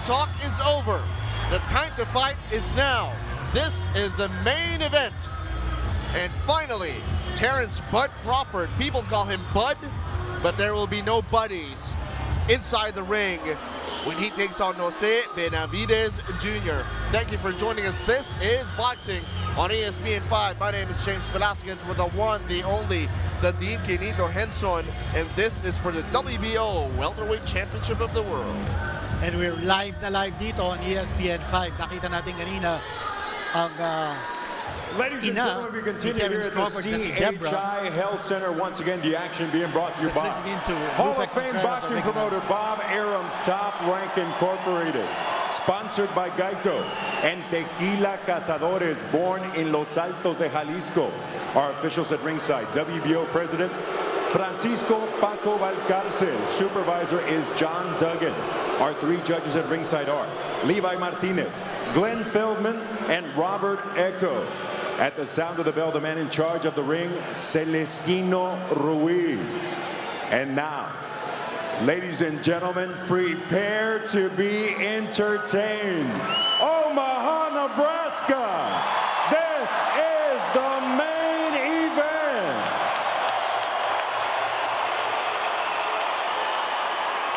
talk is over. The time to fight is now. This is the main event. And finally, Terrence Bud Crawford. People call him Bud, but there will be no buddies inside the ring when he takes on Jose Benavidez Jr. Thank you for joining us. This is Boxing on ESPN5. My name is James Velasquez with the one, the only, the Dean Kenito Henson, and this is for the WBO Welterweight Championship of the World. And we're live na live dito on ESPN5. Nakita natin kanina ang Ladies and gentlemen, we continue here at the CHI Health Center. Once again, the action being brought to you by Hall of Fame boxing promoter Bob Arum's Top Rank Incorporated. Sponsored by Geico and Tequila Cazadores, born in Los Altos de Jalisco. Our officials at ringside, WBO President Francisco Paco Valcarcel. Supervisor is John Duggan. Our three judges at ringside are Levi Martinez, Glenn Feldman, and Robert Echo. At the sound of the bell, the man in charge of the ring, Celestino Ruiz. And now, ladies and gentlemen, prepare to be entertained. Omaha, Nebraska, this is the main event.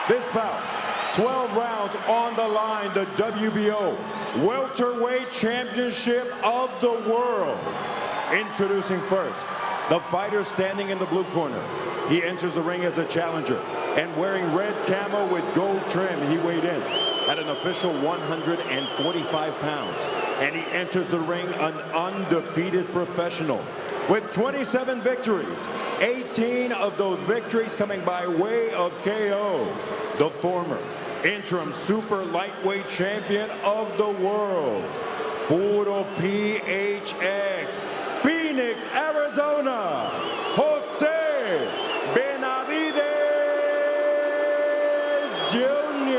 This bout, 12 rounds on the line, the WBO Welterweight Championship of the World. Introducing first, the fighter standing in the blue corner. He enters the ring as a challenger and wearing red camo with gold trim. He weighed in at an official 145 pounds. And he enters the ring an undefeated professional with 27 victories, 18 of those victories coming by way of KO. The former interim super lightweight champion of the world, Puro PHX, Phoenix, Arizona, Jose Benavidez Jr.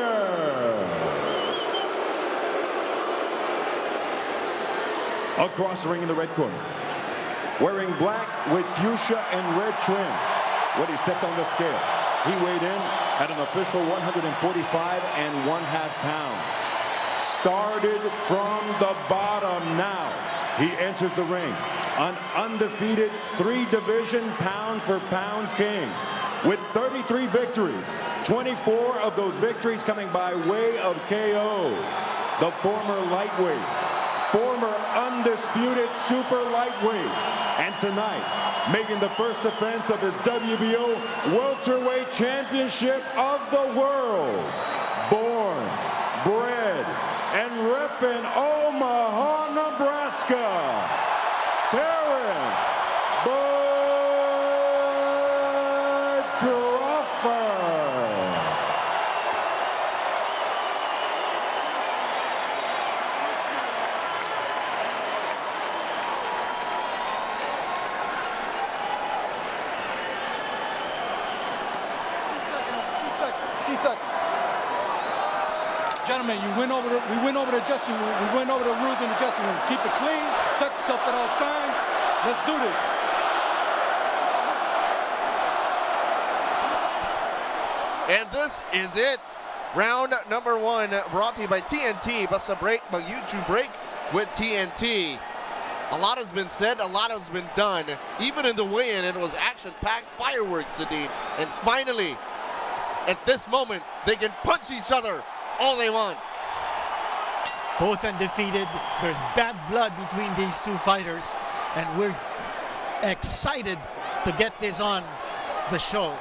Across the ring in the red corner, wearing black with fuchsia and red trim. When he stepped on the scale, he weighed in at an official 145.5 pounds. Started from the bottom now. He enters the ring, an undefeated three-division pound-for-pound king with 33 victories, 24 of those victories coming by way of KO. The former lightweight, former undisputed super lightweight, and tonight, making the first defense of his WBO Welterweight Championship of the World. Born, bred, and repping Omaha, Nebraska, Terrence Bud Crawford. Gentlemen, we went over the adjusting room. We went over the rules in the adjusting room. Keep it clean, protect yourself at all times. Let's do this. And this is it. Round number one, brought to you by TNT. Basta break, but YouTube break with TNT. A lot has been said, a lot has been done. Even in the weigh-in, it was action-packed fireworks, Sadine. And finally, at this moment, they can punch each other all they want. Both undefeated. There's bad blood between these two fighters, and we're excited to get this on the show.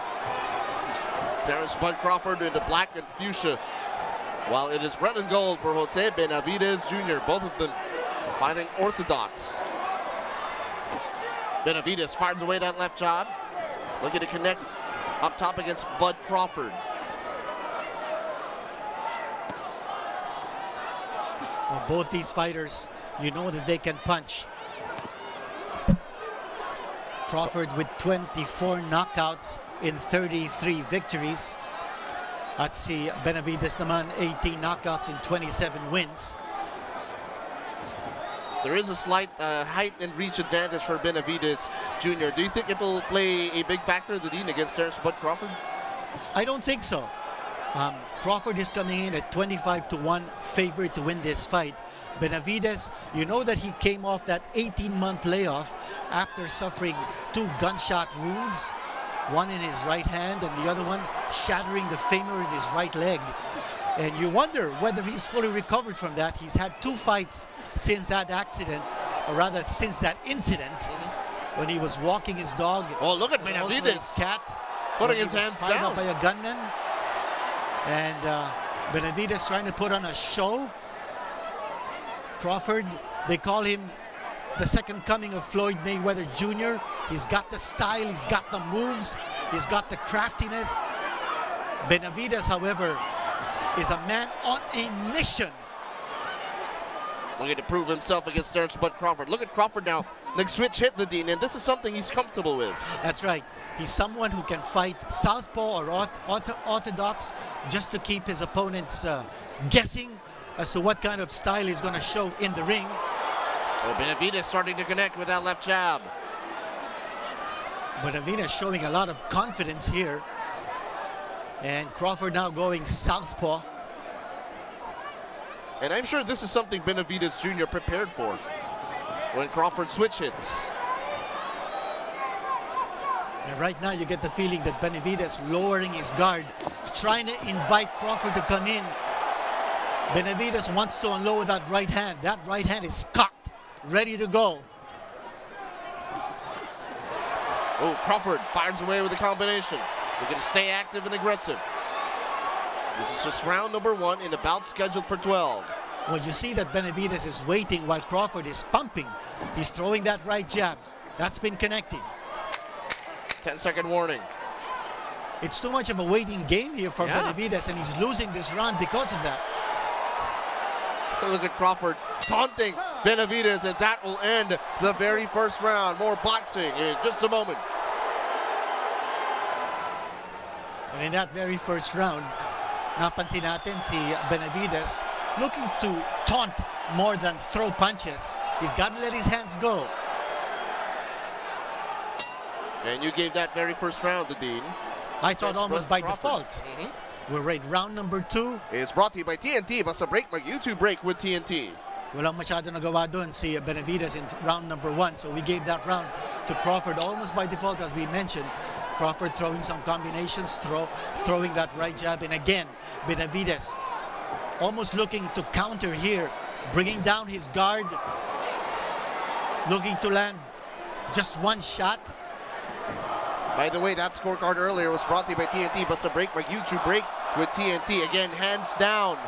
Terrence Bud Crawford in the black and fuchsia, while it is red and gold for Jose Benavidez Jr. Both of them fighting orthodox. Benavidez fires away that left jab, looking to connect up top against Bud Crawford. Well, both these fighters, you know that they can punch. Crawford with 24 knockouts in 33 victories. At si Benavidez naman, 18 knockouts in 27 wins. There is a slight height and reach advantage for Benavidez Jr. Do you think it'll play a big factor, the Dean, against Terrence Bud Crawford? I don't think so. Crawford is coming in at 25-1 favorite to win this fight. Benavidez, you know that he came off that 18-month layoff after suffering 2 gunshot wounds, one in his right hand and the other one shattering the femur in his right leg. And you wonder whether he's fully recovered from that. He's had 2 fights since that accident, or rather since that incident, when he was walking his dog. Oh, look at and also Benavidez. his cat. Putting when his he was hands fired down. up by a gunman. And Benavidez trying to put on a show. Crawford, they call him the second coming of Floyd Mayweather Jr. He's got the style, he's got the moves, he's got the craftiness. Benavidez, however, is a man on a mission. Looking to prove himself against Terrence Bud Crawford. Look at Crawford now. The switch hit Nadine, and this is something he's comfortable with. That's right. He's someone who can fight southpaw or orthodox just to keep his opponents guessing as to what kind of style he's going to show in the ring. Oh, Benavidez starting to connect with that left jab. Benavidez showing a lot of confidence here. And Crawford now going southpaw. And I'm sure this is something Benavidez Jr. prepared for when Crawford switch hits. And right now you get the feeling that Benavidez lowering his guard, trying to invite Crawford to come in. Benavidez wants to unload that right hand. That right hand is cocked, ready to go. Oh, Crawford fires away with a combination. We're going to stay active and aggressive. This is just round number 1 in a bout scheduled for 12. Well, you see that Benavidez is waiting while Crawford is pumping. He's throwing that right jab. That's been connecting. 10-second warning. It's too much of a waiting game here for Benavidez, and he's losing this round because of that. Look at Crawford taunting Benavidez, and that will end the very first round. More boxing in just a moment. And in that very first round, napansin natin si Benavidez looking to taunt more than throw punches. He's got to let his hands go. And you gave that very first round to Dean. I thought almost by Crawford. default. We're right, round number 2. It's brought to you by TNT. Basta break, mag-YouTube break with TNT. Walang masyado nagawa doon si Benavidez in round number 1. So we gave that round to Crawford almost by default, as we mentioned. Crawford throwing some combinations, throwing that right jab. And again, Benavidez almost looking to counter here, bringing down his guard, looking to land just one shot. By the way, that scorecard earlier was brought to you by TNT. Basta break, mag-YouTube break with TNT. Again, hands down.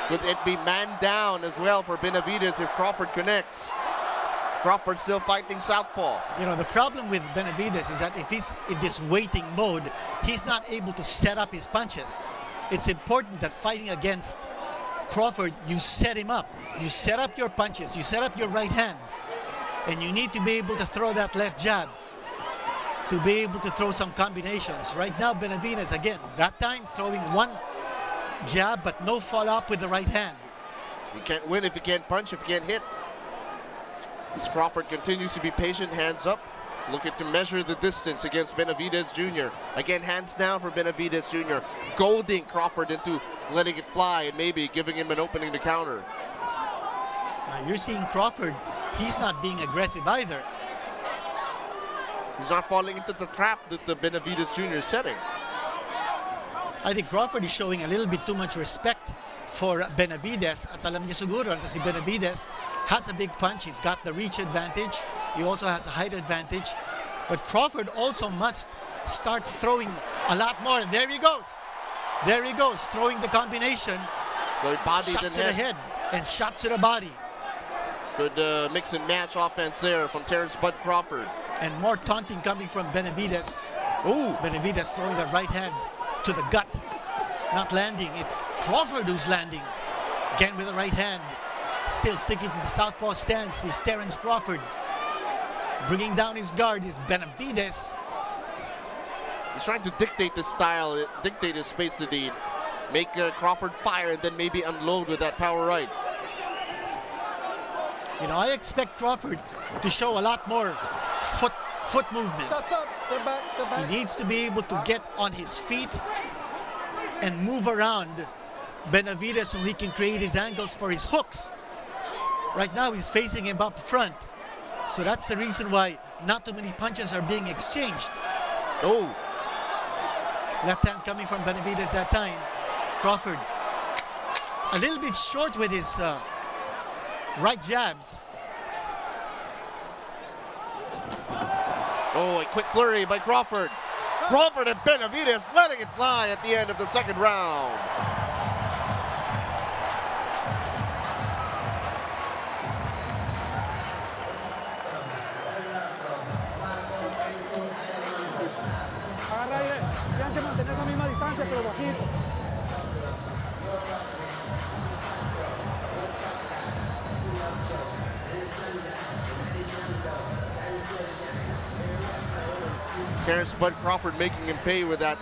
Could it be man down as well for Benavidez if Crawford connects? Crawford still fighting southpaw. You know, the problem with Benavidez is that if he's in this waiting mode, he's not able to set up his punches. It's important that fighting against Crawford, you set him up. You set up your punches, you set up your right hand, and you need to be able to throw that left jab, to be able to throw some combinations. Right now, Benavidez, again, that time throwing one jab, but no follow-up with the right hand. You can't win if you can't punch, if you can't hit. As Crawford continues to be patient, hands up, looking to measure the distance against Benavidez Jr. Again, hands down for Benavidez Jr. Goading Crawford into letting it fly and maybe giving him an opening to counter. You're seeing Crawford, he's not being aggressive either. He's not falling into the trap that the Benavidez Jr. is setting. I think Crawford is showing a little bit too much respect for Benavidez. At alam niya siguro na si Benavidez has a big punch. He's got the reach advantage. He also has a height advantage. But Crawford also must start throwing a lot more. There he goes. There he goes, throwing the combination. Good body shots to the head and shots to the body. Good mix and match offense there from Terrence Bud Crawford. And more taunting coming from Benavidez. Ooh. Benavidez throwing the right hand to the gut. Not landing. It's Crawford who's landing. Again with the right hand. Still sticking to the southpaw stance is Terrence Crawford. Bringing down his guard is Benavidez. He's trying to dictate the style, dictate his space to Dean. Make Crawford fire and then maybe unload with that power right. You know, I expect Crawford to show a lot more foot movement. Step back, step back. He needs to be able to get on his feet and move around Benavidez so he can create his angles for his hooks. Right now, he's facing him up front. So that's the reason why not too many punches are being exchanged. Oh. Left hand coming from Benavidez that time. Crawford a little bit short with his right jabs. Oh, a quick flurry by Crawford. Crawford and Benavidez letting it fly at the end of the second round. Terrence Bud Crawford making him pay with that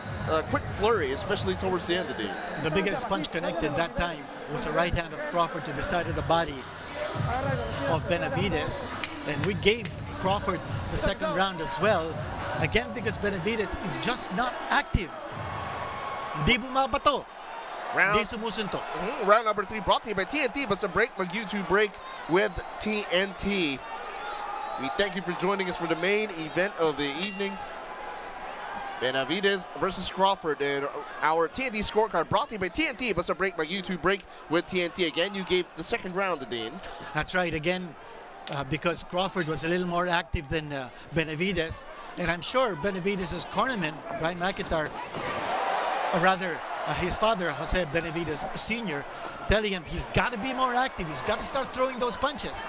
quick flurry, especially towards the end of the game. The biggest punch connected that time was a right hand of Crawford to the side of the body of Benavidez. And we gave Crawford the second round as well. Again, because Benavidez is just not active. Hindi bumabato. Hindi sumusuntok. Round number 3 brought to you by TNT, but some break, like YouTube break with TNT. We thank you for joining us for the main event of the evening. Benavidez versus Crawford, and our TNT scorecard brought to you by TNT, but some break by YouTube break with TNT. Again, you gave the second round to Dean. That's right. Again, because Crawford was a little more active than Benavidez, and I'm sure Benavidez's cornerman, Brian McIntyre, or rather his father, Jose Benavidez Sr., telling him he's got to be more active. He's got to start throwing those punches.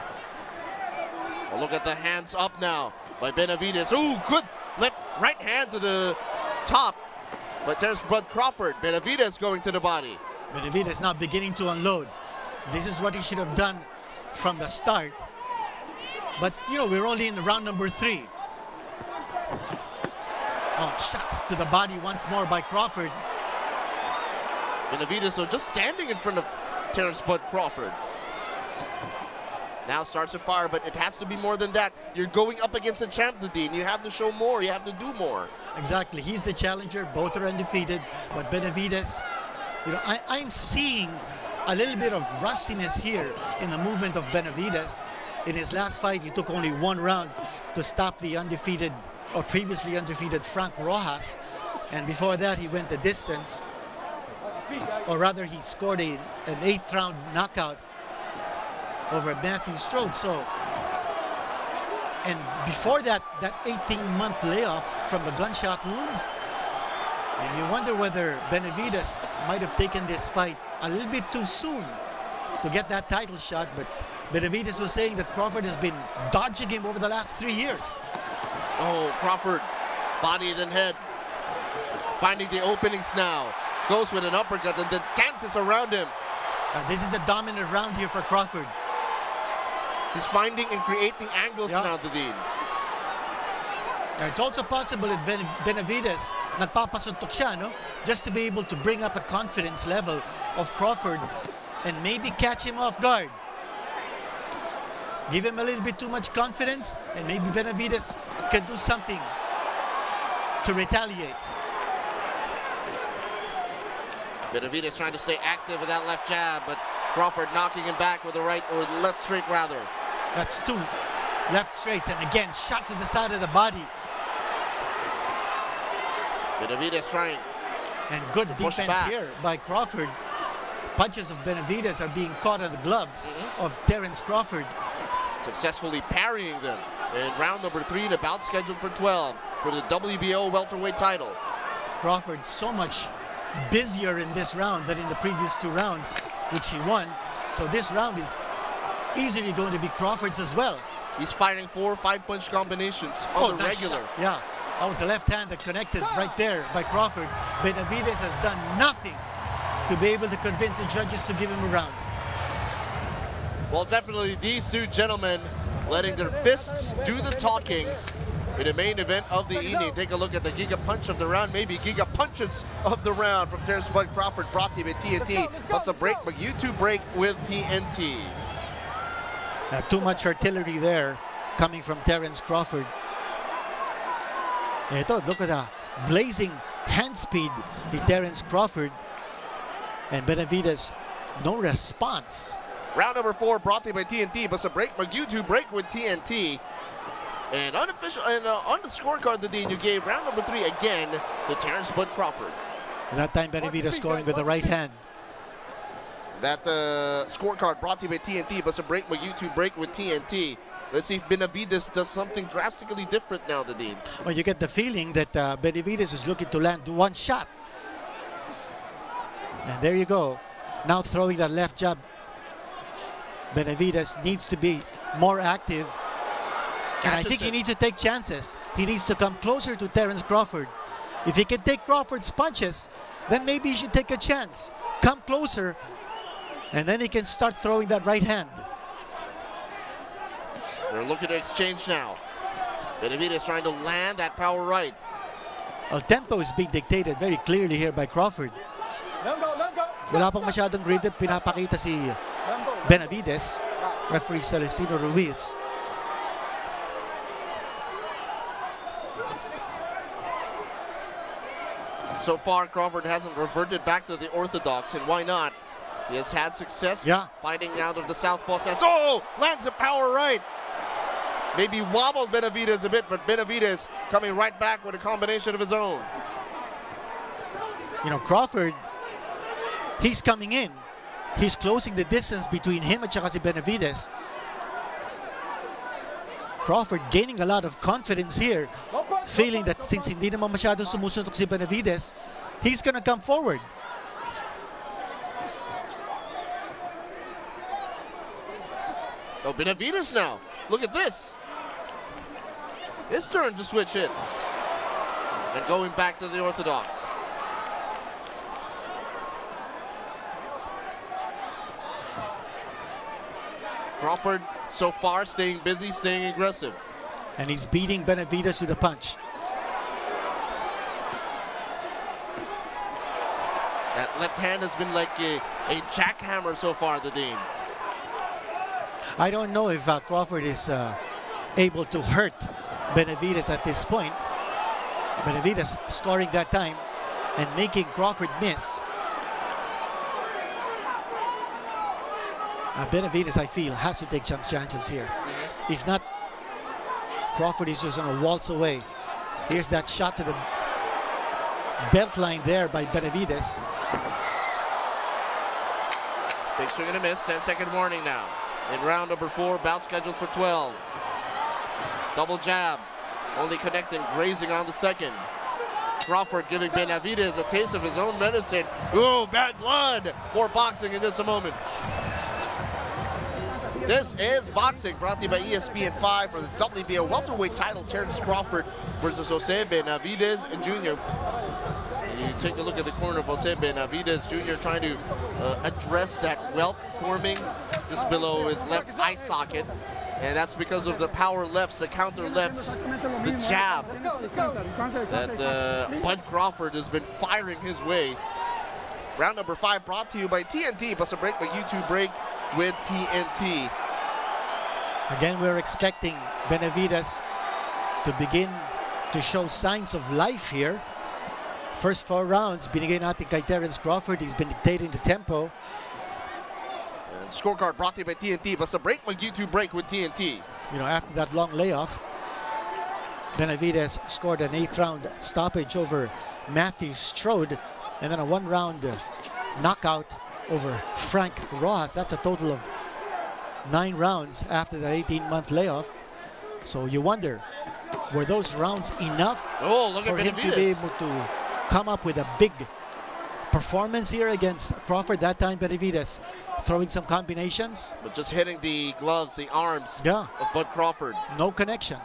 Well, look at the hands up now by Benavidez. Ooh, good right hand to the top. But there's Bud Crawford. Benavidez going to the body. Benavidez now beginning to unload. This is what he should have done from the start. But, you know, we're only in the round number 3. Oh, shots to the body once more by Crawford. Benavidez, so just standing in front of Terrence Bud Crawford. Now starts to fire, but it has to be more than that. You're going up against a champ, Nadine. You have to show more. You have to do more. Exactly. He's the challenger. Both are undefeated. But Benavidez, you know, I'm seeing a little bit of rustiness here in the movement of Benavidez. In his last fight, he took only 1 round to stop the undefeated or previously undefeated Frank Rojas. And before that, he went the distance. Or rather, he scored an 8th round knockout over Matthew Strode. So, and before that 18-month layoff from the gunshot wounds, and you wonder whether Benavidez might have taken this fight a little bit too soon to get that title shot. But Benavidez was saying that Crawford has been dodging him over the last 3 years. Oh, Crawford, body then head, finding the openings now. Goes with an uppercut and then dances around him. This is a dominant round here for Crawford. He's finding and creating angles now, Nadine. It's also possible that Benavidez nagpapasuntok siya, no? Just to be able to bring up the confidence level of Crawford and maybe catch him off guard. Give him a little bit too much confidence, and maybe Benavidez can do something to retaliate. Benavidez trying to stay active with that left jab, but Crawford knocking him back with the right, or the left straight rather. That's 2 left straights, and again, shot to the side of the body. Benavidez trying. And good defense here by Crawford. Punches of Benavidez are being caught on the gloves of Terrence Crawford. Successfully parrying them in round number 3, the bout scheduled for 12 for the WBO welterweight title. Crawford so much busier in this round than in the previous 2 rounds, which he won. So this round is easily going to be Crawford's as well. He's fighting 4 5-punch combinations on the regular. Shot. Yeah, that was a left hand that connected right there by Crawford. Benavidez has done nothing to be able to convince the judges to give him a round. Well, definitely these 2 gentlemen letting their fists do the talking in the main event of the evening. Take a look at the Giga Punch of the round, maybe Giga Punches of the round from Terrence Bud Crawford, brought to you by TNT. Plus a break, but YouTube break with TNT. Too much artillery there coming from Terrence Crawford. Ito, look at the blazing hand speed ni Terrence Crawford. And Benavidez, no response. Round number 4 brought to you by TNT, but a break, YouTube break with TNT. And unofficial, and on the scorecard, the Dean, you gave round number 3 again to Terrence Bud Crawford. That time Benavidez scoring with the right hand. That scorecard brought to you by TNT, but a break, YouTube break with TNT. Let's see if Benavidez does something drastically different now, the Dean. Well, you get the feeling that Benavidez is looking to land one shot. And there you go. Now throwing that left jab. Benavidez needs to be more active. And I think he needs to take chances. He needs to come closer to Terrence Crawford. If he can take Crawford's punches, then maybe he should take a chance. Come closer, and then he can start throwing that right hand. They're looking to exchange now. Benavidez trying to land that power right. Well, tempo is being dictated very clearly here by Crawford. Wala pang masyadong rhythm pinapakita si Benavidez. Referee Celestino Ruiz. So far, Crawford hasn't reverted back to the orthodox, and why not? He has had success fighting out of the southpaw stance. Oh, lands a power right. Maybe wobbled Benavidez a bit, but Benavidez coming right back with a combination of his own. You know, Crawford, he's coming in. He's closing the distance between him at si Benavidez. Crawford gaining a lot of confidence here, feeling that since hindi naman masyadong sumusuntok si Benavidez, he's gonna come forward. Oh, Benavidez now. Look at this. His turn to switch hits. And going back to the orthodox. Crawford so far staying busy, staying aggressive. And he's beating Benavidez with a punch. That left hand has been like a jackhammer so far, the Dean. I don't know if Crawford is able to hurt Benavidez at this point. Benavidez scoring that time and making Crawford miss. Benavidez, I feel, has to take some chances here. If not, Crawford is just going to waltz away. Here's that shot to the belt line there by Benavidez. Big swing and a miss, 10-second warning now. In round number 4, bout scheduled for 12. Double jab, only connecting, grazing on the second. Crawford giving Benavidez a taste of his own medicine. Ooh, bad blood. More boxing in this a moment. This is boxing brought to you by ESPN5 for the WBO welterweight title. Terrence Crawford versus Jose Benavidez Jr. You take a look at the corner of Jose Benavidez Jr. trying to address that welt forming just below his left eye socket. And that's because of the power lefts, the counter lefts, the jab that Bud Crawford has been firing his way. Round number 5 brought to you by TNT. Bust a break by YouTube break with TNT. Again, we're expecting Benavidez to begin to show signs of life here. First 4 rounds, binigay natin kay Terrence Crawford. He's been dictating the tempo. And scorecard brought to you by TNT. Bust a break by YouTube break with TNT. You know, after that long layoff, Benavidez scored an 8th round stoppage over Matthew Strode, and then a 1-round knockout over Frank Rojas. That's a total of 9 rounds after that 18-month layoff. So you wonder, were those rounds enough for him to be able to come up with a big performance here against Crawford? That time Benavidez throwing some combinations, but just hitting the gloves, the arms of Bud Crawford. No connection.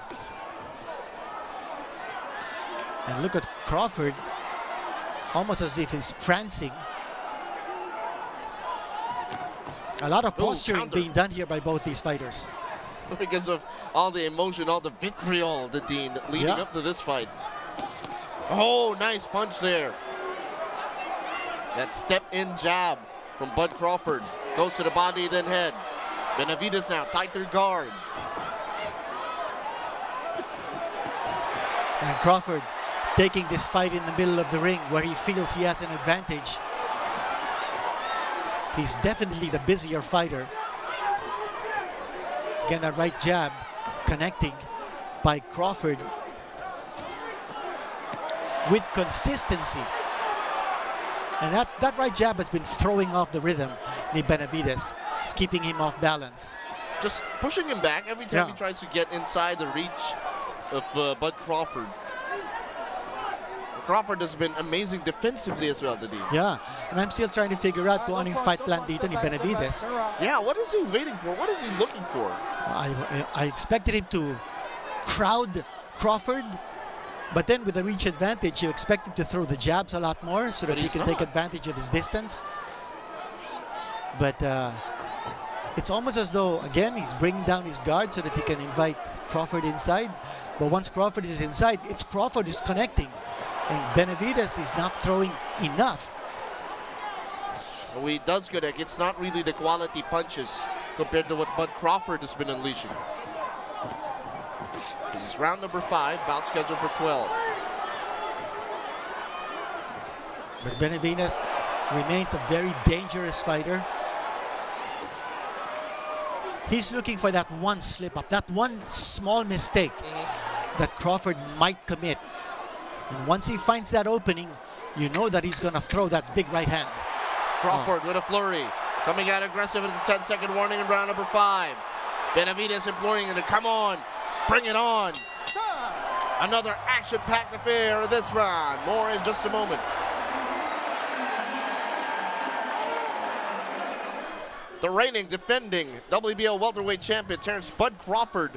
And look at Crawford, almost as if he's prancing. A lot of posturing being done here by both these fighters. Because of all the emotion, all the vitriol, the Dean, leading up to this fight. Oh, nice punch there. That step-in jab from Bud Crawford. Goes to the body, then head. Benavidez now, tighter guard. And Crawford taking this fight in the middle of the ring where he feels he has an advantage. He's definitely the busier fighter. Again, that right jab connecting by Crawford with consistency. And that right jab has been throwing off the rhythm of Benavidez. It's keeping him off balance. Just pushing him back every time he tries to get inside the reach of Bud Crawford. Crawford has been amazing defensively as well today. Yeah, and I'm still trying to figure out kung anong fight plan dito ni Benavidez. Yeah, what is he waiting for? What is he looking for? I expected him to crowd Crawford, but then with the reach advantage, you expect him to throw the jabs a lot more so that he can take advantage of his distance. But it's almost as though, again, he's bringing down his guard so that he can invite Crawford inside. But once Crawford is inside, it's Crawford who's connecting. And Benavidez is not throwing enough. When he does connect, it's not really the quality punches compared to what Bud Crawford has been unleashing. This is round number 5, bout scheduled for 12. But Benavidez remains a very dangerous fighter. He's looking for that one slip up, that one small mistake that Crawford might commit. And once he finds that opening, you know that he's going to throw that big right hand. Crawford with a flurry, coming out aggressive at the 10-second warning in round number 5. Benavidez imploring him to come on, bring it on. Another action-packed affair of this round. More in just a moment. The reigning, defending WBO welterweight champion Terrence Bud Crawford,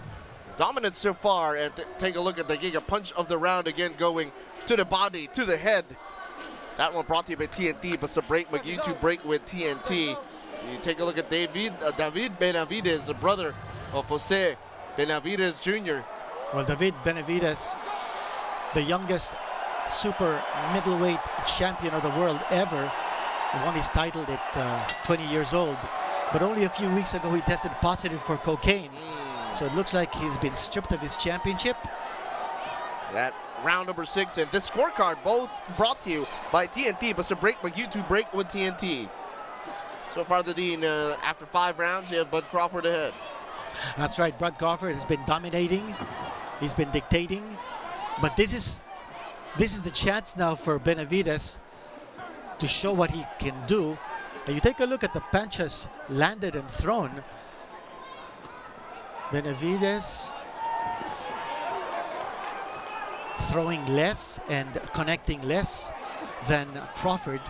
dominant so far. And take a look at the Giga punch of the round again, going to the body, to the head. That one brought to you by TNT, but the break, YouTube break with TNT. You take a look at David Benavidez, the brother of Jose Benavidez Jr. Well, David Benavidez, the youngest super middleweight champion of the world ever, won his title at 20 years old. But only a few weeks ago, he tested positive for cocaine. So it looks like he's been stripped of his championship. That round number 6 and this scorecard both brought to you by TNT, but it's a break, but YouTube break with TNT. So far, the Dean, after 5 rounds, you have Bud Crawford ahead. That's right. Bud Crawford has been dominating. He's been dictating. But this is the chance now for Benavidez to show what he can do. And you take a look at the punches landed and thrown. Benavidez throwing less and connecting less than Crawford.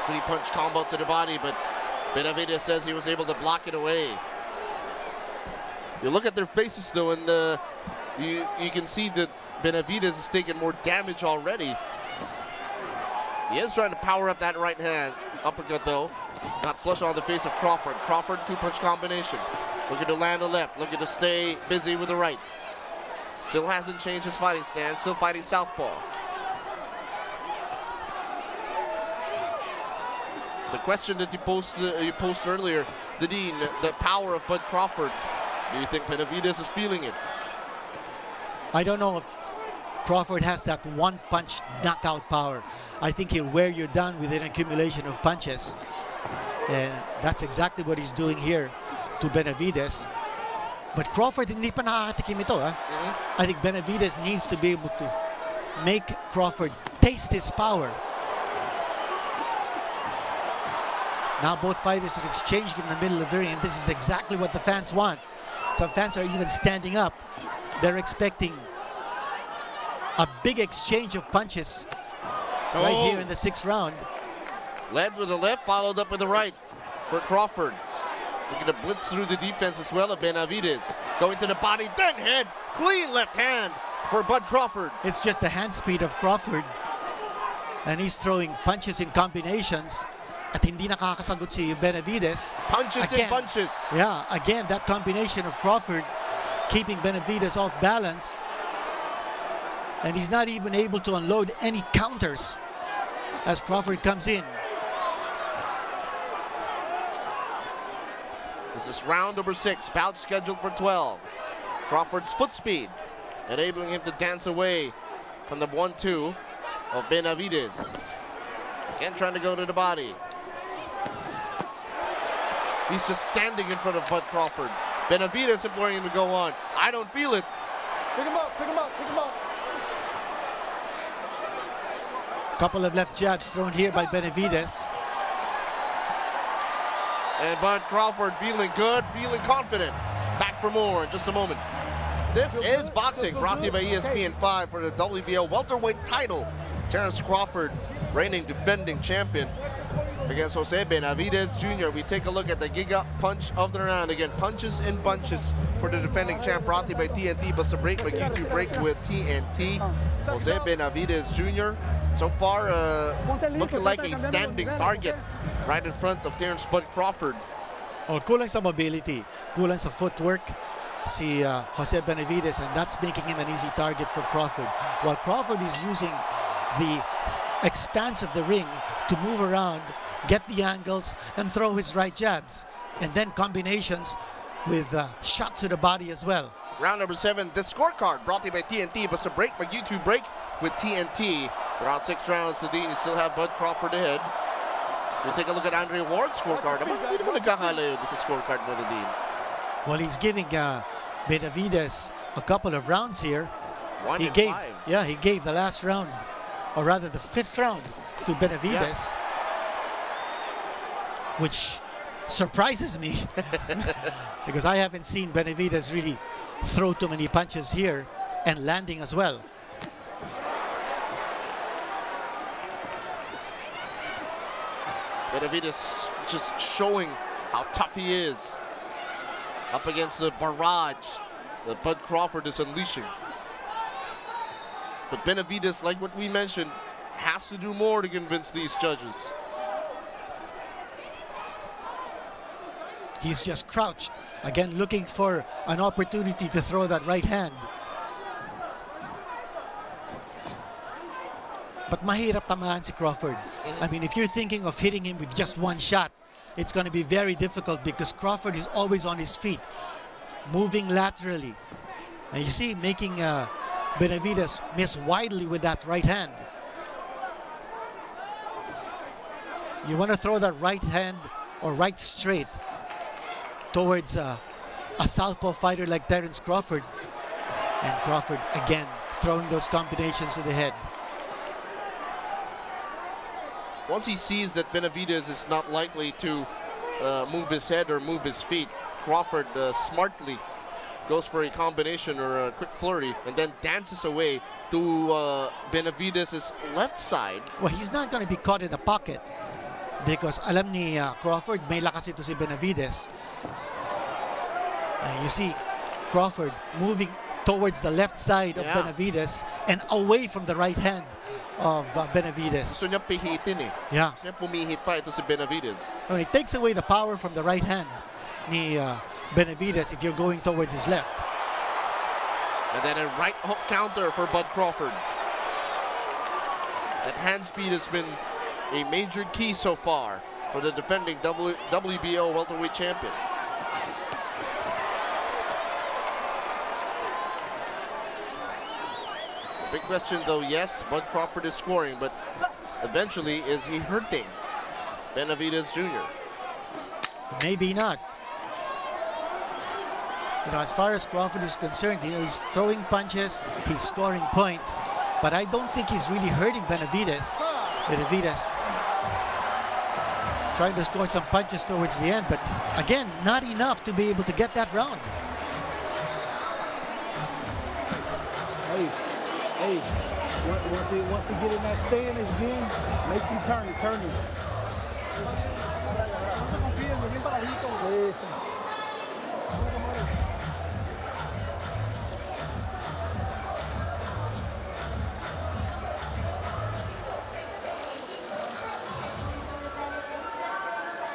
Three-punch combo to the body, but Benavidez says he was able to block it away. You look at their faces, though, and you can see that Benavidez has taken more damage already. He is trying to power up that right hand. Uppercut, though. Not flush on the face of Crawford. Crawford, two-punch combination. Looking to land the left. Looking to stay busy with the right. Still hasn't changed his fighting stance. Still fighting southpaw. The question that you posed earlier, the Dean, the power of Bud Crawford. Do you think Benavidez is feeling it? I don't know if Crawford has that one-punch knockout power. I think he'll wear you down with an accumulation of punches. And that's exactly what he's doing here to Benavidez. But Crawford, hindi pa nakakatikim ito. I think Benavidez needs to be able to make Crawford taste his power. Now both fighters are exchanging in the middle of the ring, and this is exactly what the fans want. Some fans are even standing up. They're expecting a big exchange of punches right here in the 6th round. Led with the left, followed up with the right for Crawford. Looking to blitz through the defense as well of Benavidez. Going to the body, then head. Clean left hand for Bud Crawford. It's just the hand speed of Crawford. And he's throwing punches in combinations. At hindi nakakasagot si Benavidez. Punches and bunches. Yeah, again, that combination of Crawford keeping Benavidez off balance. And he's not even able to unload any counters as Crawford comes in. This is round number 6, bout scheduled for 12. Crawford's foot speed, enabling him to dance away from the 1-2. of Buenavidez. Again, trying to go to the body. He's just standing in front of Bud Crawford. Buenavidez imploring him to go on. I don't feel it. Pick him up, pick him up, pick him up. Couple of left jabs thrown here by Buenavidez. And Bud Crawford feeling good, feeling confident. Back for more in just a moment. This is boxing, brought to you by ESPN5 for the WBO welterweight title. Terrence Crawford, reigning defending champion, against Jose Benavidez Jr. We take a look at the Giga punch of the round. Again, punches and bunches for the defending champ, brought to you by TNT. Bust a break, my YouTube break with TNT. Jose Benavidez Jr. so far looking like a standing target right in front of Terrence Bud Crawford. Oh, kulang sa mobility, kulang sa footwork si Jose Benavidez, and that's making him an easy target for Crawford. While Crawford is using the expanse of the ring to move around, get the angles, and throw his right jabs. And then combinations with shots to the body as well. Round number 7, the scorecard brought to you by TNT. Bust a break, my YouTube break with TNT. Around 6 rounds to Dean, you still have Bud Crawford ahead. We take a look at Andre Ward's scorecard. Hindi naman nagkakalayo sa scorecard mo, Dean. Well, he's giving Benavidez a couple of rounds here. 1 He and gave, 5. yeah, he gave the last round, or rather the 5th round, to Benavidez, which surprises me because I haven't seen Benavidez really throw too many punches here and landing as well. Benavidez just showing how tough he is up against the barrage that Bud Crawford is unleashing. But Benavidez, like what we mentioned, has to do more to convince these judges. He's just crouched, again looking for an opportunity to throw that right hand. But mahirap tamaan si Crawford. I mean, if you're thinking of hitting him with just one shot, it's going to be very difficult because Crawford is always on his feet, moving laterally. And you see, making Benavidez miss widely with that right hand. You want to throw that right hand or right straight towards a southpaw fighter like Terrence Crawford. And Crawford, again, throwing those combinations to the head. Once he sees that Benavidez is not likely to move his head or move his feet, Crawford smartly goes for a combination or a quick flurry and then dances away to Benavidez's left side. Well, he's not going to be caught in the pocket because alam ni Crawford, may lakas ito si Benavidez. You see Crawford moving towards the left side of Benavidez and away from the right hand of Benavidez. Gusto niya pihitin eh. Yeah. Gusto niya pumihit pa ito si Benavidez. I mean, it takes away the power from the right hand ni Benavidez if you're going towards his left. And then a right hook counter for Bud Crawford. That hand speed has been a major key so far for the defending WBO welterweight champion. Big question though, yes, Bud Crawford is scoring, but eventually is he hurting Benavidez Jr.? Maybe not. You know, as far as Crawford is concerned, you know, he's throwing punches, he's scoring points, but I don't think he's really hurting Benavidez. Benavidez trying to score some punches towards the end, but again, not enough to be able to get that round. Hey, once he get in that stance again, make him turn it.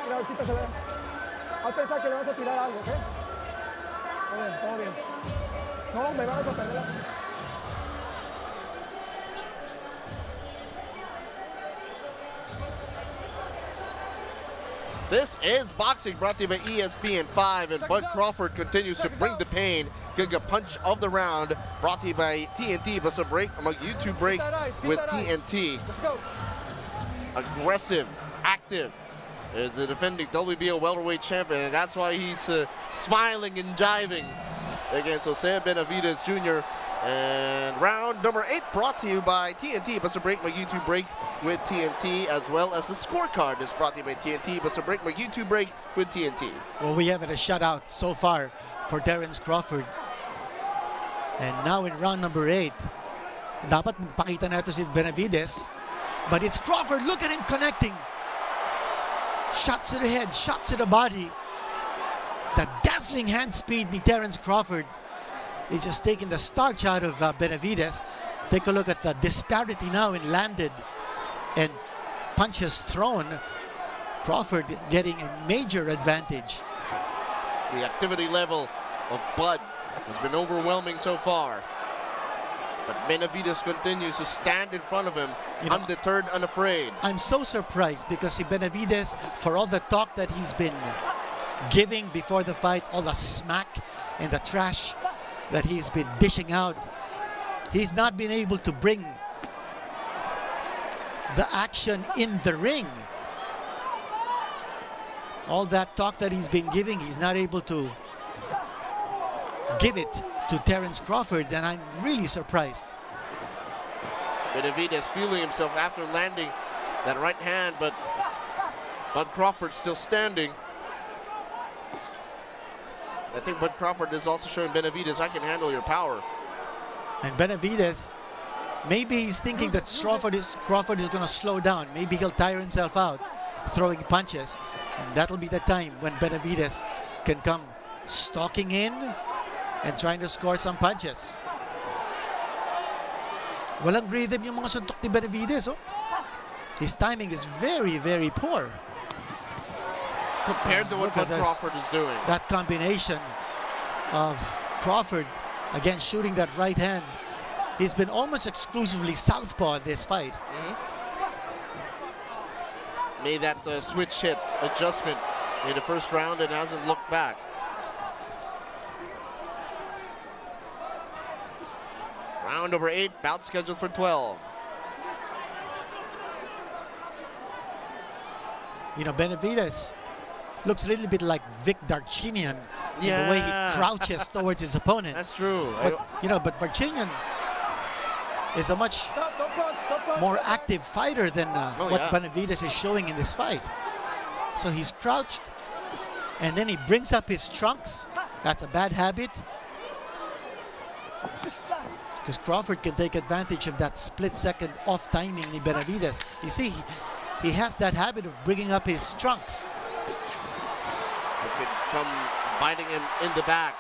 Mira, quítasela. Haz pensar que le vas a tirar algo, ¿ok? Todo bien. No, me vas a perder. This is boxing brought to you by ESPN5, and Bud Crawford continues to bring the pain. Giga punch of the round brought to you by TNT. But a break among YouTube break with TNT. Aggressive, active, is the defending WBO welterweight champion, and that's why he's smiling and jiving against Jose Benavidez Jr. And round number 8 brought to you by TNT. But a break my YouTube break with TNT, as well as the scorecard is brought to you by TNT. But a break my YouTube break with TNT. Well, we have a shutout so far for Terrence Crawford. And now in round number 8, dapat magpakita na ito si Benavidez. But it's Crawford. Look at him connecting. Shots to the head, shots to the body. The dazzling hand speed ni Terrence Crawford is just taking the starch out of Benavidez. Take a look at the disparity now in landed and punches thrown. Crawford getting a major advantage. The activity level of Bud has been overwhelming so far. But Benavidez continues to stand in front of him, undeterred, unafraid. I'm so surprised because si Benavidez, for all the talk that he's been giving before the fight, all the smack and the trash that he's been dishing out, he's not been able to bring the action in the ring. All that talk that he's been giving, he's not able to give it to Terrence Crawford, and I'm really surprised. Benavidez feeling himself after landing that right hand, but Bud Crawford still standing. I think Bud Crawford is also showing Benavidez, I can handle your power. And Benavidez, maybe he's thinking that Crawford is going to slow down. Maybe he'll tire himself out throwing punches. And that'll be the time when Benavidez can come stalking in and trying to score some punches. Walang rhythm yung mga suntok ni Benavidez. Oh. His timing is very, very poor. Compared to what Bud Crawford is doing. That combination of Crawford, again, shooting that right hand. He's been almost exclusively southpaw in this fight. Made that switch hit adjustment in the first round and hasn't looked back. Round over 8, bout scheduled for 12. You know, Benavidez looks a little bit like Vic Darchinyan in the way he crouches towards his opponent. That's true. But, you know, but Darchinyan is a much more active fighter than what Benavidez is showing in this fight. So he's crouched, and then he brings up his trunks. That's a bad habit. Because Crawford can take advantage of that split-second off timing ni Benavidez. You see, he has that habit of bringing up his trunks. It could come biting him in the back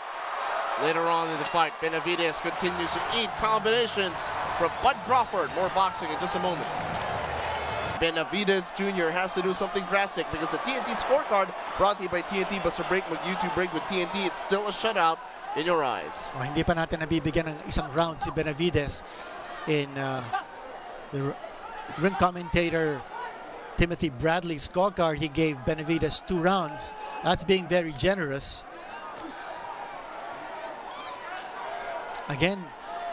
later on in the fight. Benavidez continues to eat combinations from Bud Crawford. More boxing in just a moment. Benavidez Jr. has to do something drastic because the TNT scorecard brought to you by TNT. Basta break, YouTube break with TNT. It's still a shutout in your eyes. Oh, hindi pa natin nabibigyan ng isang round si Benavidez. In the ring commentator Timothy Bradley's scorecard, he gave Benavidez 2 rounds. That's being very generous. Again,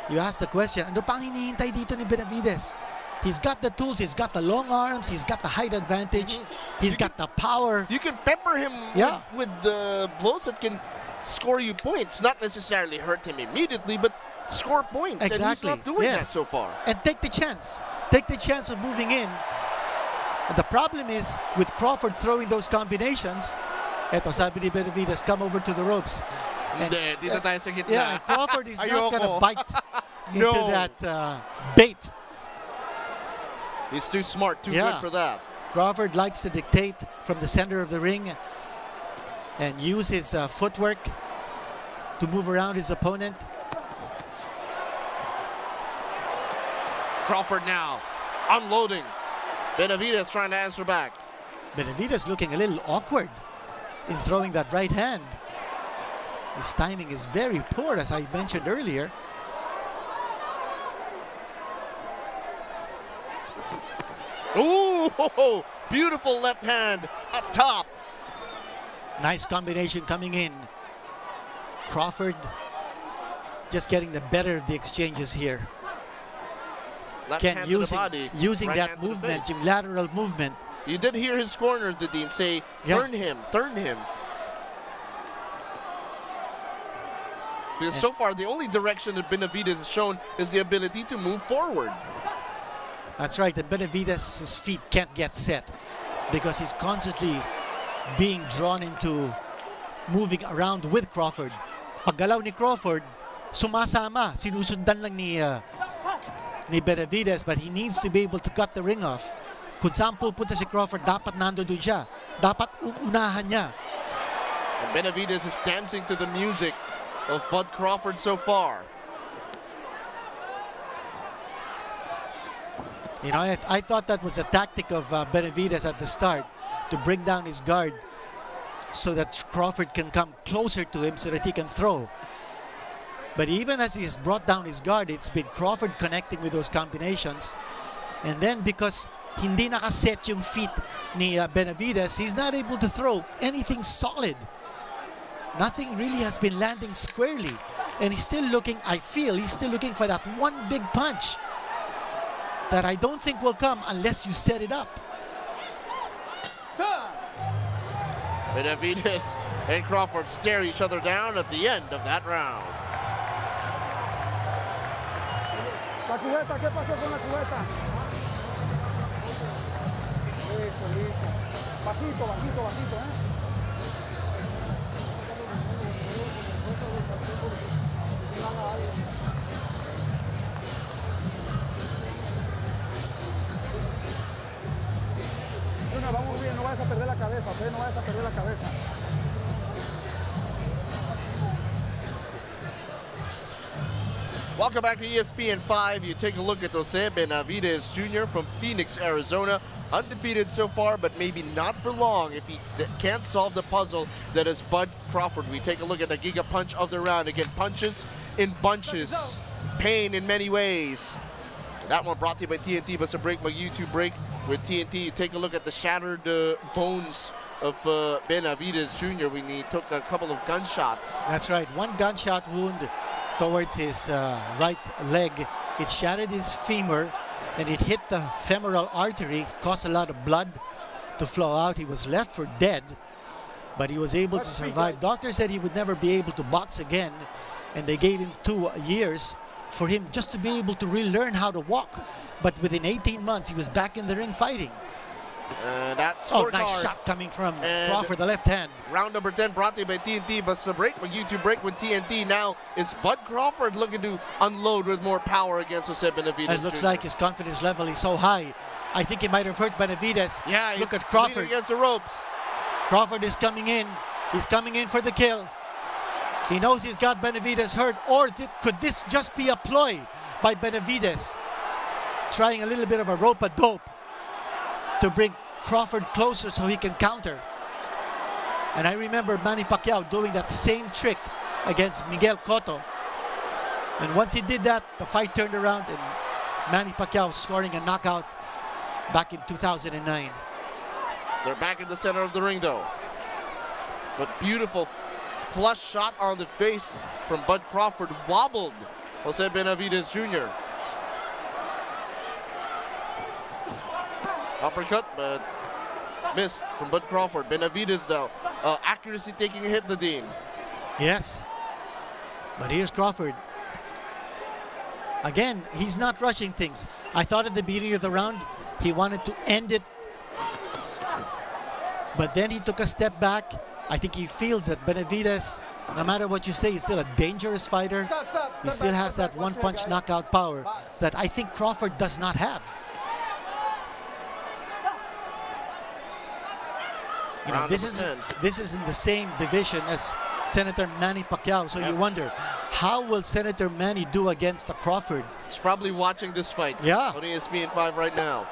you ask the question, ano pang hinihintay dito ni Benavidez? He's got the tools, he's got the long arms, he's got the height advantage, he's got the power. You can pepper him with the blows that can score you points, not necessarily hurt him immediately, but score points. Exactly. And he's not doing that so far. And take the chance. Take the chance of moving in. And the problem is, with Crawford throwing those combinations, eto sabi ni Benavidez, come over to the ropes. And, dito tayo sa gitna. Yeah, and Crawford is not going to bite into that bait. He's too smart, too good for that. Crawford likes to dictate from the center of the ring and use his footwork to move around his opponent. Crawford now unloading. Benavidez trying to answer back. Benavidez looking a little awkward in throwing that right hand. His timing is very poor, as I mentioned earlier. Ooh, beautiful left hand up top Nice combination coming in. Crawford just getting the better of the exchanges here. Left Ken hand to the using, body, using right that hand to the movement, face. yung lateral movement. You did hear his corner, the Dean, say, Yeah. turn him, turn him. Because so far, the only direction that Biyaherong'IlonggO has shown is the ability to move forward. That's right, and Biyaherong'IlonggO's feet can't get set because he's constantly being drawn into moving around with Crawford. Paggalaw ni Crawford, sumasama, sinusundan lang ni Biyaherong'IlonggO, but he needs to be able to cut the ring off. Kung saan pupunta si Crawford, dapat nando doon siya. Dapat uunahan niya. And Biyaherong'IlonggO is dancing to the music of Bud Crawford so far. You know, I thought that was a tactic of Biyaherong'IlonggO at the start to bring down his guard so that Crawford can come closer to him so that he can throw. But even as he has brought down his guard, it's been Crawford connecting with those combinations. And then because hindi nakaset yung feet ni Biyaherong'IlonggO, he's not able to throw anything solid. Nothing really has been landing squarely. And he's still looking, I feel, he's still looking for that one big punch that I don't think will come unless you set it up. Biyaherong'IlonggO and Crawford stare each other down at the end of that round. La cubeta, ¿qué pasó con la cubeta? Listo, listo. Bajito, bajito, bajito, ¿eh? Luna, vamos bien, no vayas a perder la cabeza, ¿ok? No vayas a perder la cabeza. Welcome back to ESPN 5. You take a look at Jose Benavidez Jr. from Phoenix, Arizona. Undefeated so far, but maybe not for long if he can't solve the puzzle that is Bud Crawford. We take a look at the Giga Punch of the round. Again, punches in bunches. Pain in many ways. That one brought to you by TNT. But a break, my YouTube break with TNT. You take a look at the shattered bones of Benavidez Jr. when he took a couple of gunshots. That's right, one gunshot wound towards his right leg. It shattered his femur and it hit the femoral artery, caused a lot of blood to flow out. He was left for dead, but he was able to survive. Doctors said he would never be able to box again, and they gave him 2 years for him just to be able to relearn how to walk. But within 18 months, he was back in the ring fighting. That's nice shot coming from Crawford, the left hand. Round number 10 brought to you by TNT. But a break, a YouTube break with TNT. Now is Bud Crawford looking to unload with more power against Jose Benavidez. It looks Jr. like his confidence level is so high. I think he might have hurt Benavidez. Yeah, look he's at Crawford leaning against the ropes. Crawford is coming in. He's coming in for the kill. He knows he's got Benavidez hurt. Or could this just be a ploy by Benavidez, trying a little bit of a rope-a-dope to bring Crawford closer so he can counter? And I remember Manny Pacquiao doing that same trick against Miguel Cotto. And once he did that, the fight turned around and Manny Pacquiao scoring a knockout back in 2009. They're back in the center of the ring though. But beautiful flush shot on the face from Bud Crawford wobbled Jose Benavidez Jr. Uppercut, but missed from Bud Crawford. Benavidez though, accuracy taking a hit, the Dean. Yes, but here's Crawford. Again, he's not rushing things. I thought at the beginning of the round, he wanted to end it. But then he took a step back. I think he feels that Benavidez, no matter what you say, he's still a dangerous fighter. He still has that one-punch knockout power that I think Crawford does not have. You know, this is in the same division as Senator Manny Pacquiao, so you wonder, how will Senator Manny do against a Crawford? He's probably watching this fight on ESPN 5 right now.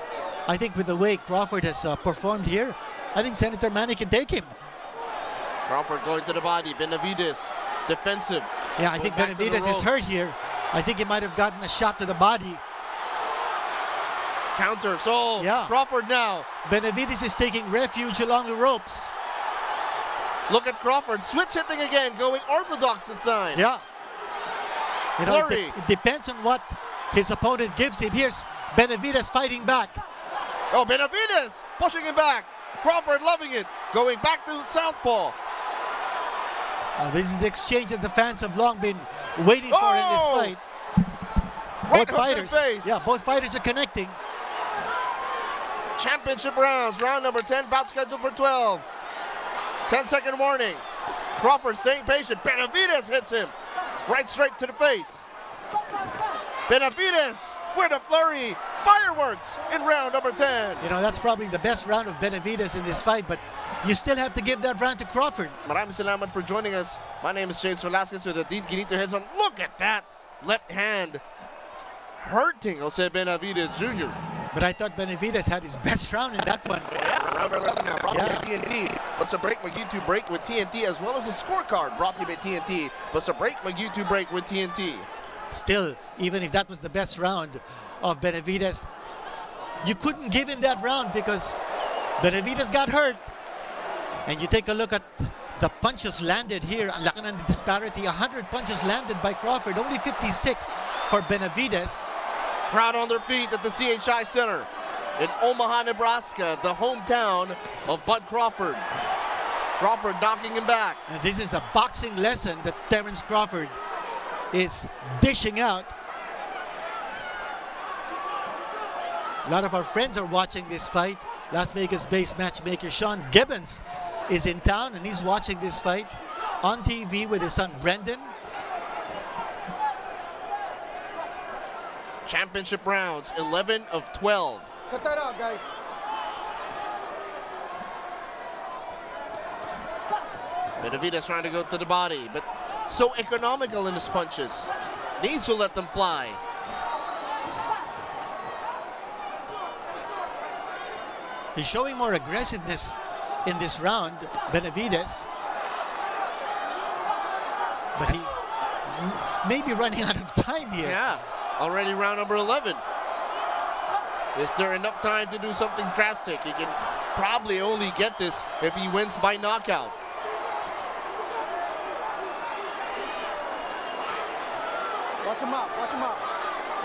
I think with the way Crawford has performed here, I think Senator Manny can take him. Crawford going to the body, Benavidez defensive. Yeah, I think Benavidez is hurt here. I think he might have gotten a shot to the body. Counter, so Crawford now. Benavidez is taking refuge along the ropes. Look at Crawford, switch hitting again, going orthodox this time. Yeah. You know, Flurry. it depends on what his opponent gives him. Here's Benavidez fighting back. Oh, Biyaherong'IlonggO pushing him back. Crawford loving it, going back to southpaw. This is the exchange that the fans have long been waiting for in this fight. Right Both fighters, both fighters are connecting. Championship rounds, round number 10, bout scheduled for 12. 10-second warning. Crawford staying patient. Biyaherong'IlonggO hits him right straight to the face. Biyaherong'IlonggO with a flurry. Fireworks in round number 10. You know, that's probably the best round of Biyaherong'IlonggO in this fight, but you still have to give that round to Crawford. Maraming salamat for joining us. My name is James Velasquez with the Dean Quinito heads on. Look at that left hand hurting Jose Biyaherong'IlonggO Jr. But I thought Benavidez had his best round in that one. Yeah, round number 11 now, brought to you by TNT. What's a break? My YouTube break with TNT, as well as a scorecard brought to you by TNT. What's a break? My YouTube break with TNT. Still, even if that was the best round of Benavidez, you couldn't give him that round because Benavidez got hurt. And you take a look at the punches landed here. Ang laki ng disparity. 100 punches landed by Crawford, only 56 for Benavidez. Crowd on their feet at the CHI Center in Omaha, Nebraska, the hometown of Bud Crawford. Crawford knocking him back. And this is a boxing lesson that Terrence Crawford is dishing out. A lot of our friends are watching this fight. Las Vegas-based matchmaker Sean Gibbons is in town and he's watching this fight on TV with his son Brendan. Championship rounds, 11 of 12. Cut that out, guys. Benavidez trying to go to the body, but so economical in his punches. Needs to let them fly. He's showing more aggressiveness in this round, Benavidez. But he may be running out of time here. Yeah, already round number 11. Is there enough time to do something drastic? He can probably only get this if he wins by knockout. Watch him out, watch him out.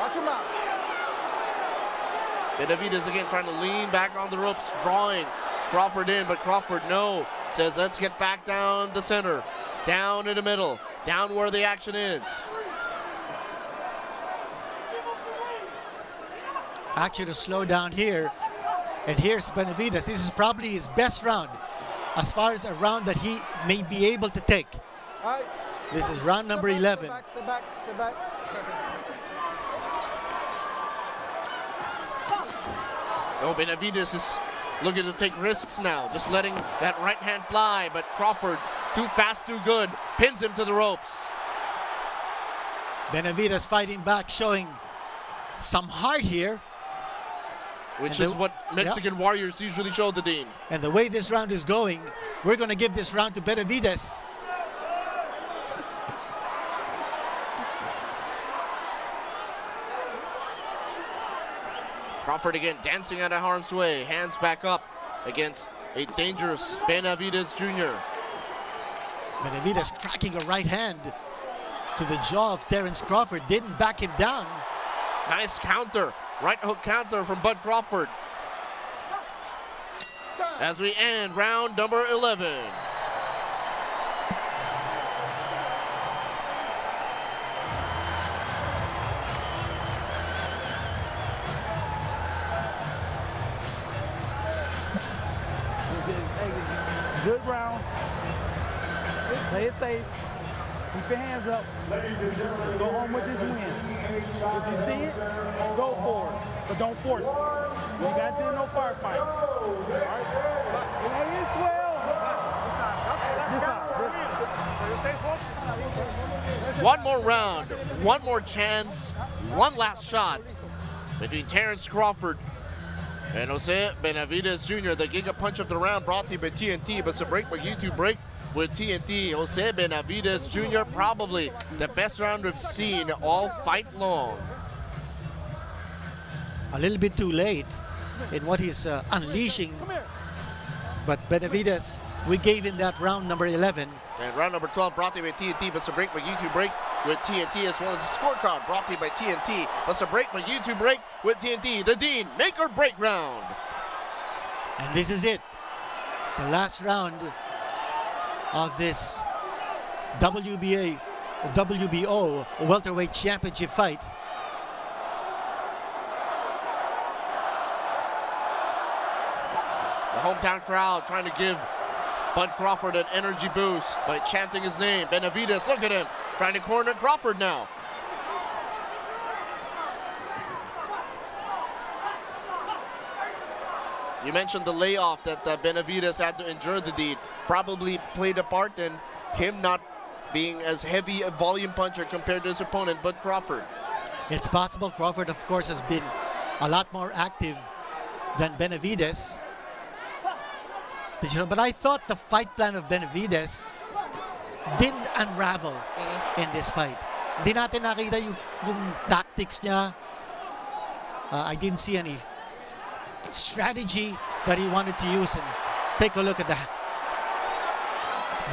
Watch him out. Benavidez again trying to lean back on the ropes, drawing Crawford in, but Crawford no. Says let's get back down the center, down in the middle, down where the action is. Action to slow down here. And here's Benavidez. This is probably his best round as far as a round that he may be able to take. All right. This is round number 11. Step back, step back. Oh, Benavidez is looking to take risks now, just letting that right hand fly, but Crawford, too fast, too good, pins him to the ropes. Benavidez fighting back, showing some heart here. Which is what Mexican warriors usually show the Dean. And the way this round is going, we're going to give this round to Benavidez. Crawford again dancing out of harm's way, hands back up against a dangerous Biyaherong'IlonggO Jr. Benavidez cracking a right hand to the jaw of Terrence Crawford, didn't back him down. Nice counter, right hook counter from Bud Crawford. As we end round number 11. Good round. Play it safe. Keep your hands up. Go home with this win. If you see it, go for it. But don't force it. You ain't got to do no firefight. All right? It is swell. One more round, one more chance, one last shot between Terrence Crawford and Jose Benavidez Jr., the Giga Punch of the round brought to you by TNT. But it's a break by YouTube break with TNT. Jose Benavidez Jr., probably the best round we've seen all fight long. A little bit too late in what he's unleashing. But Benavidez we gave him that round number 11. And round number 12 brought to you by TNT. Basta break by YouTube break with TNT, as well as a scorecard brought to you by TNT. Basta break by YouTube break with TNT. The Dean make or break round. And this is it. The last round of this WBO welterweight championship fight. The hometown crowd trying to give Bud Crawford an energy boost by chanting his name. Benavidez, look at him, trying to corner Crawford now. You mentioned the layoff that Benavidez had to endure, the Dean. Probably played a part in him not being as heavy a volume puncher compared to his opponent, Bud Crawford. It's possible. Crawford, of course, has been a lot more active than Benavidez. But I thought the fight plan of Benavidez didn't unravel in this fight. Hindi natin nakita yung tactics niya. I didn't see any strategy that he wanted to use. And take a look at the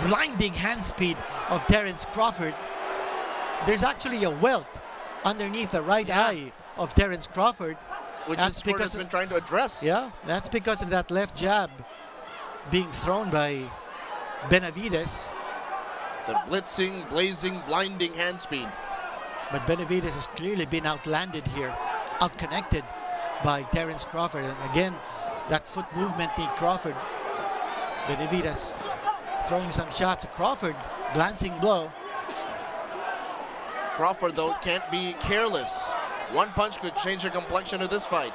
blinding hand speed of Terrence Crawford. There's actually a welt underneath the right eye of Terrence Crawford. Which his sport has been trying to address. Yeah, that's because of that left jab being thrown by Benavidez. The blitzing, blazing, blinding hand speed. But Benavidez has clearly been outlanded here, outconnected by Terrence Crawford. And again, that foot movement in Crawford. Benavidez throwing some shots at Crawford, glancing blow. Crawford, though, can't be careless. One punch could change the complexion of this fight.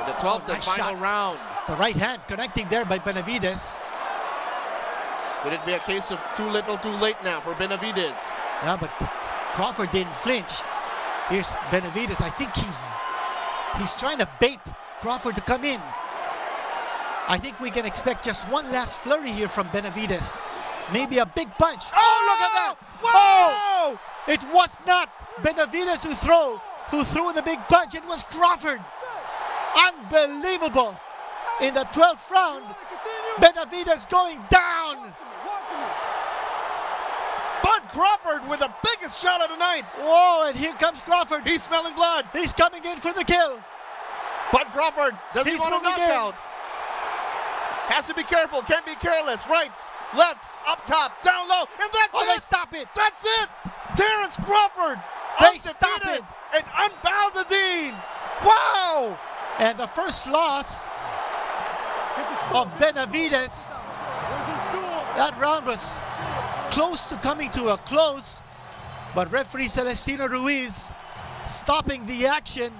The 12th and final round. The right hand connecting there by Benavidez. Could it be a case of too little, too late now for Benavidez? Yeah, but Crawford didn't flinch. Here's Benavidez. I think he's trying to bait Crawford to come in. I think we can expect just one last flurry here from Benavidez. Maybe a big punch. Oh, look at that! Whoa! Oh! It was not Benavidez who threw the big punch. It was Crawford. Unbelievable. In the 12th round, Benavidez going down. Bud Crawford with the biggest shot of the night. Whoa, and here comes Crawford. He's smelling blood. He's coming in for the kill. Bud Crawford doesn't want a knockout. Has to be careful, can't be careless. Rights, lefts, up top, down low, and that's it. They stop it. That's it. Terrence Crawford, they stop it. And unbound the Dean. Wow. And the first loss of Benavidez. That round was close to coming to a close, but referee Celestino Ruiz stopping the action,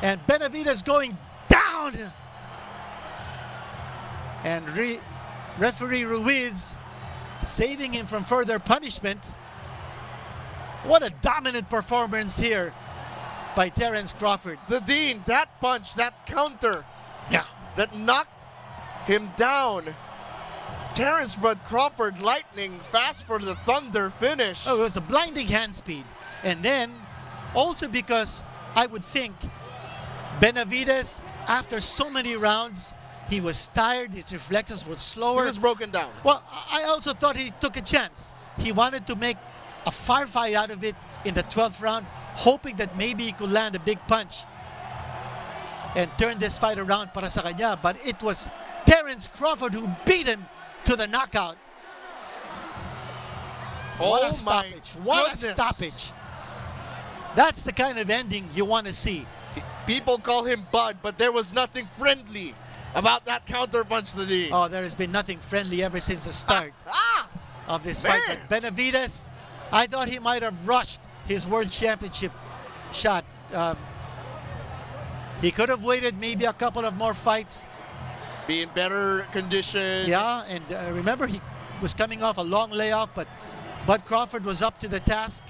and Benavidez going down. And referee Ruiz saving him from further punishment. What a dominant performance here by Terrence Crawford. The Dean, that punch, that counter, yeah, that knocked him down. Terrence Bud Crawford lightning fast for the thunder finish. Oh, it was a blinding hand speed. And then also because I would think Benavidez, after so many rounds, he was tired, his reflexes were slower. He was broken down. Well, I also thought he took a chance. He wanted to make a firefight out of it in the 12th round, hoping that maybe he could land a big punch and turn this fight around para sa kanya. But it was Terrence Crawford who beat him to the knockout. What a stoppage. What a stoppage. That's the kind of ending you want to see. People call him Bud, but there was nothing friendly about that counter punch, the Dean. Oh, there has been nothing friendly ever since the start of this fight. But Benavidez, I thought he might have rushed his world championship shot. He could have waited maybe a couple of more fights. Be in better condition. Yeah, and remember he was coming off a long layoff, but Bud Crawford was up to the task.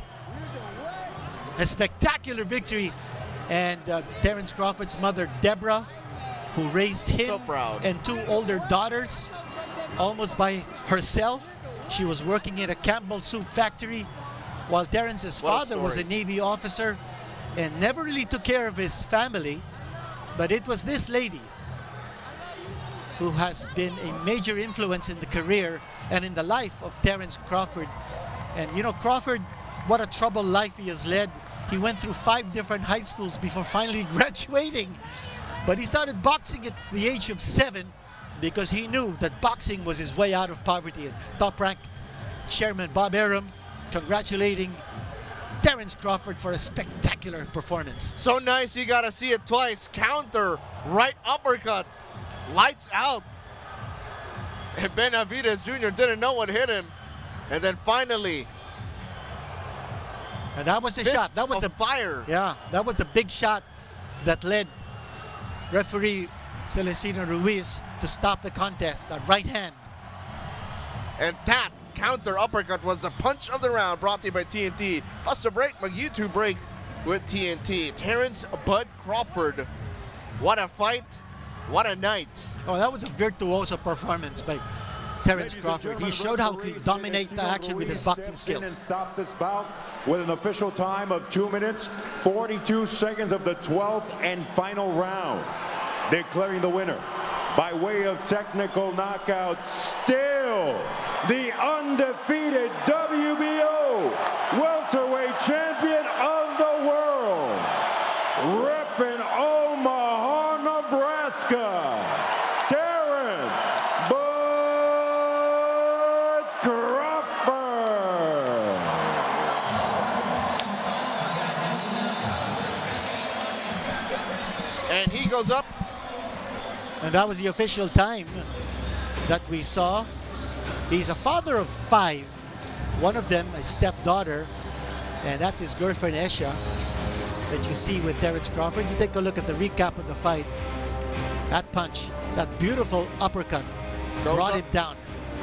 A spectacular victory. And Terrence Crawford's mother, Deborah, who raised him and two older daughters almost by herself. She was working in a Campbell soup factory while Terrence's father was a Navy officer and never really took care of his family. But it was this lady who has been a major influence in the career and in the life of Terrence Crawford. And you know, Crawford, what a troubled life he has led. He went through 5 different high schools before finally graduating. But he started boxing at the age of 7 because he knew that boxing was his way out of poverty. And Top Rank Chairman Bob Arum congratulating Terrence Crawford for a spectacular performance. So nice, you gotta see it twice. Counter, right uppercut, lights out. And Buenavidez Jr. didn't know what hit him. And then finally, and that was a shot. That was a fire. Yeah, that was a big shot that led referee Celestino Ruiz to stop the contest. That right hand. And that counter uppercut was the punch of the round, brought to you by TNT. Plus a break, my YouTube break with TNT. Terrence Bud Crawford. What a fight. What a night. Oh, that was a virtuoso performance by Terrence Crawford. He showed how he could dominate the action with his boxing skills. Stopped this bout with an official time of 2 minutes, 42 seconds of the 12th and final round. Declaring the winner by way of technical knockout, still the undefeated WBO welterweight champion of the world, repping Omaha, Nebraska, Terrence Bud Crawford. And he goes up. And that was the official time that we saw. He's a father of 5. One of them a stepdaughter, and that's his girlfriend Esha that you see with Terrence Crawford. You take a look at the recap of the fight. That punch, that beautiful uppercut, brought it down.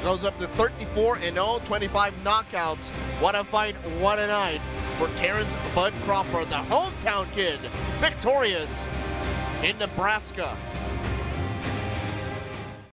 Goes up to 34-0, 25 knockouts. What a fight, what a night for Terrence Bud Crawford, the hometown kid, victorious in Nebraska.